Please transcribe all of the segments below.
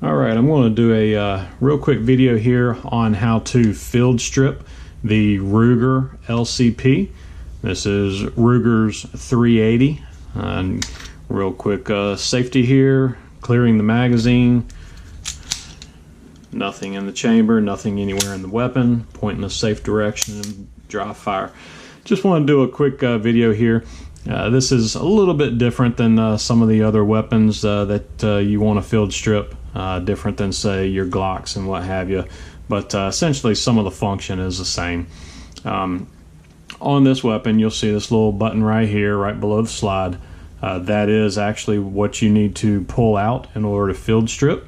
Alright, I'm going to do a real quick video here on how to field strip the Ruger LCP. This is Ruger's 380. And real quick safety here, clearing the magazine. Nothing in the chamber, nothing anywhere in the weapon, point in a safe direction, dry fire. Just want to do a quick video here. This is a little bit different than some of the other weapons that you want to field strip, different than say your Glocks and what have you, but essentially some of the function is the same. On this weapon you'll see this little button right here, right below the slide. That is actually what you need to pull out in order to field strip.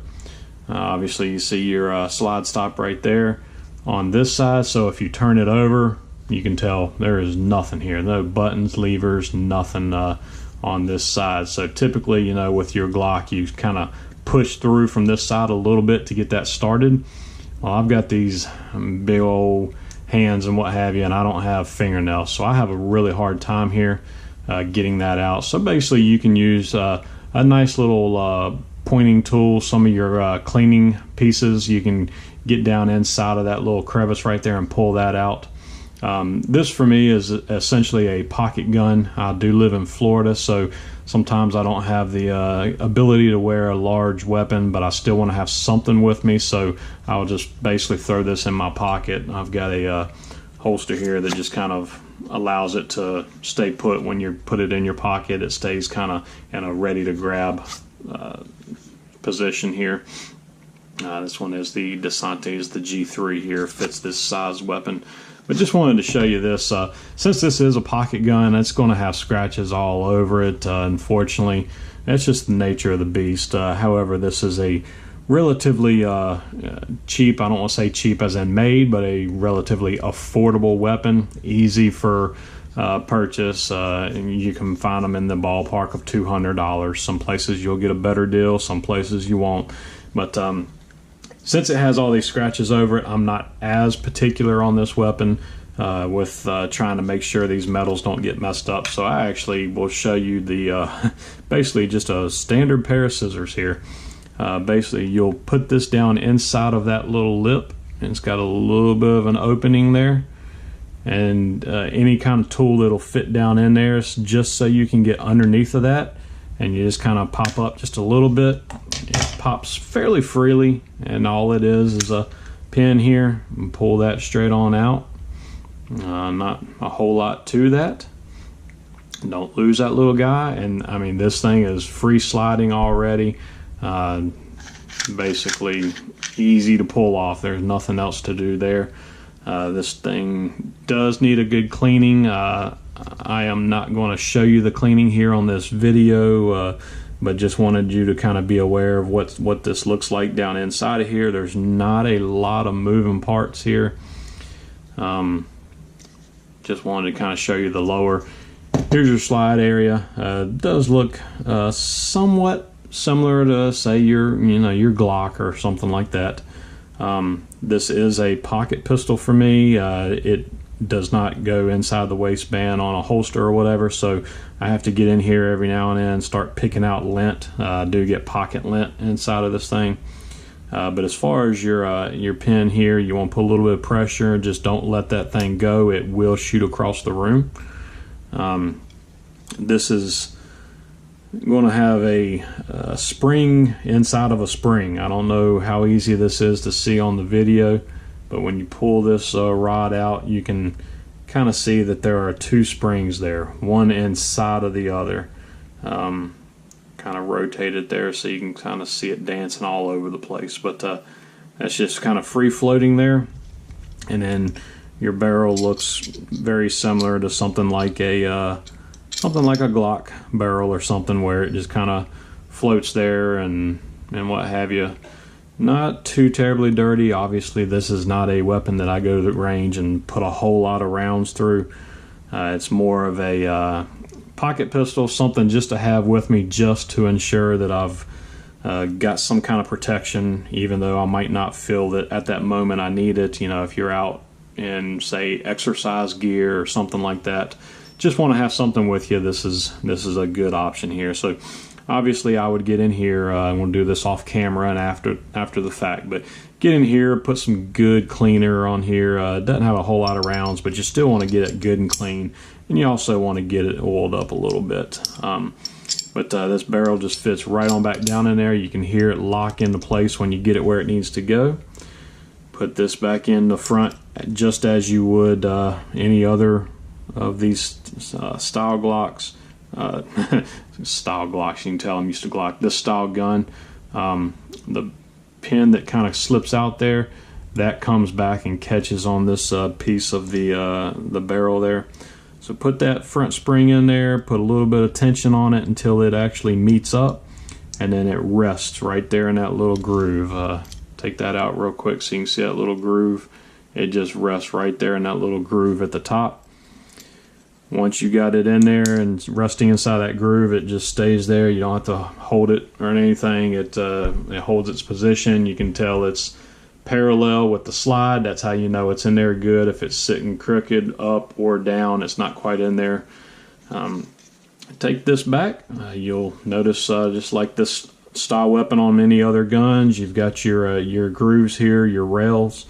Obviously you see your slide stop right there on this side, so if you turn it over you can tell there is nothing here, no buttons, levers, nothing on this side. So typically, you know, with your Glock you kind of push through from this side a little bit to get that started. Well, I've got these big old hands and what have you, and I don't have fingernails, so I have a really hard time here getting that out. So basically you can use a nice little pointing tool, some of your cleaning pieces. You can get down inside of that little crevice right there and pull that out. This for me is essentially a pocket gun. I do live in Florida, so sometimes I don't have the ability to wear a large weapon, but I still want to have something with me, so I'll just basically throw this in my pocket. I've got a holster here that just kind of allows it to stay put. When you put it in your pocket, it stays kind of in a ready to grab position here. This one is the Desantes, the G3 here, fits this size weapon. But just wanted to show you this. Since this is a pocket gun, it's going to have scratches all over it. Unfortunately, that's just the nature of the beast. However, this is a relatively cheap, I don't want to say cheap as in made, but a relatively affordable weapon, easy for purchase, and you can find them in the ballpark of $200. Some places you'll get a better deal, some places you won't. But since it has all these scratches over it, I'm not as particular on this weapon with trying to make sure these metals don't get messed up. So I actually will show you the basically just a standard pair of scissors here. Basically you'll put this down inside of that little lip, and it's got a little bit of an opening there, and any kind of tool that'll fit down in there is just so you can get underneath of that, and you just kind of pop up just a little bit. It pops fairly freely, and all it is a pin here, and pull that straight on out. Not a whole lot to that. Don't lose that little guy, and I mean this thing is free sliding already. Basically easy to pull off. There's nothing else to do there. This thing does need a good cleaning. I am not going to show you the cleaning here on this video, but just wanted you to kind of be aware of what this looks like down inside of here. There's not a lot of moving parts here. Just wanted to kind of show you the lower. Here's your slide area. It does look somewhat similar to say your Glock or something like that. This is a pocket pistol for me. It does not go inside the waistband on a holster or whatever, so I have to get in here every now and then and start picking out lint. I do get pocket lint inside of this thing, but as far as your pin here, you want to put a little bit of pressure. Just don't let that thing go. It will shoot across the room. This is going to have a spring inside of a spring. I don't know how easy this is to see on the video, but when you pull this rod out, you can kind of see that there are two springs there, one inside of the other. Kind of rotated there so you can kind of see it dancing all over the place, but that's just kind of free floating there. And then your barrel looks very similar to something like a Glock barrel or something, where it just kind of floats there and what have you. Not too terribly dirty. Obviously this is not a weapon that I go to the range and put a whole lot of rounds through. It's more of a pocket pistol, something just to have with me, just to ensure that I've got some kind of protection, even though I might not feel that at that moment I need it. You know, if you're out in say exercise gear or something like that, just want to have something with you. This is a good option here. So Obviously I would get in here, I'm going to do this off camera and after the fact, but get in here, put some good cleaner on here. It doesn't have a whole lot of rounds, but you still want to get it good and clean, and you also want to get it oiled up a little bit. But this barrel just fits right on back down in there. You can hear it lock into place when you get it where it needs to go. Put this back in the front just as you would any other of these style Glocks. Style Glocks, you can tell I'm used to Glock. This style gun, the pin that kind of slips out there, that comes back and catches on this piece of the barrel there. So put that front spring in there, put a little bit of tension on it until it actually meets up, and then it rests right there in that little groove. Take that out real quick so you can see that little groove. It just rests right there in that little groove at the top. Once you got it in there and resting inside that groove, it just stays there. You don't have to hold it or anything. It holds its position. You can tell it's parallel with the slide. That's how you know it's in there good. If it's sitting crooked up or down, it's not quite in there. Take this back. You'll notice just like this style weapon on many other guns, you've got your grooves here, your rails,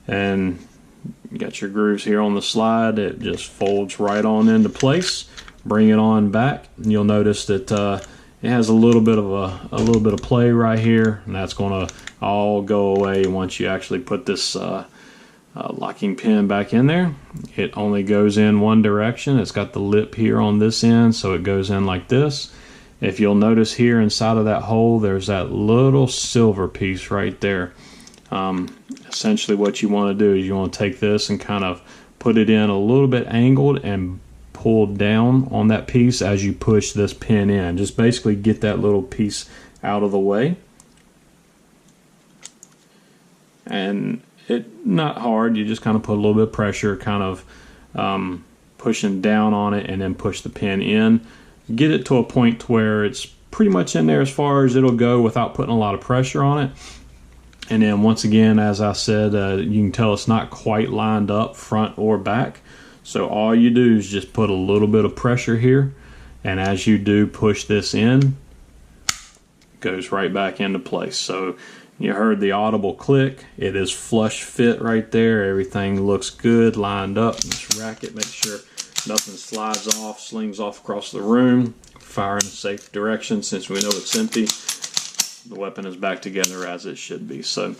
and you got your grooves here on the slide. It just folds right on into place. Bring it on back, and you'll notice that it has a little bit of play right here, and that's going to all go away once you actually put this locking pin back in there. It only goes in one direction. It's got the lip here on this end, so it goes in like this. If you'll notice here inside of that hole, there's that little silver piece right there. Essentially what you want to do is you want to take this and kind of put it in a little bit angled and pull down on that piece as you push this pin in. Just basically get that little piece out of the way. And it not hard, you just kind of put a little bit of pressure, kind of pushing down on it, and then push the pin in. Get it to a point to where it's pretty much in there as far as it'll go without putting a lot of pressure on it. And then once again, as I said, you can tell it's not quite lined up front or back. So all you do is just put a little bit of pressure here, and as you do push this in, it goes right back into place. So you heard the audible click. It is flush fit right there. Everything looks good, lined up. Just rack it, make sure nothing slides off, slings off across the room. Fire in a safe direction. Since we know it's empty, the weapon is back together as it should be. So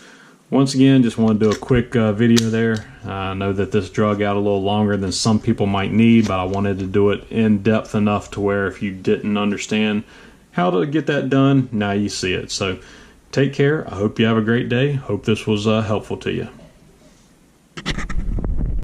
once again, just want to do a quick video there. I know that this drug out a little longer than some people might need, but I wanted to do it in depth enough to where if you didn't understand how to get that done, now you see it. So take care. I hope you have a great day. Hope this was helpful to you.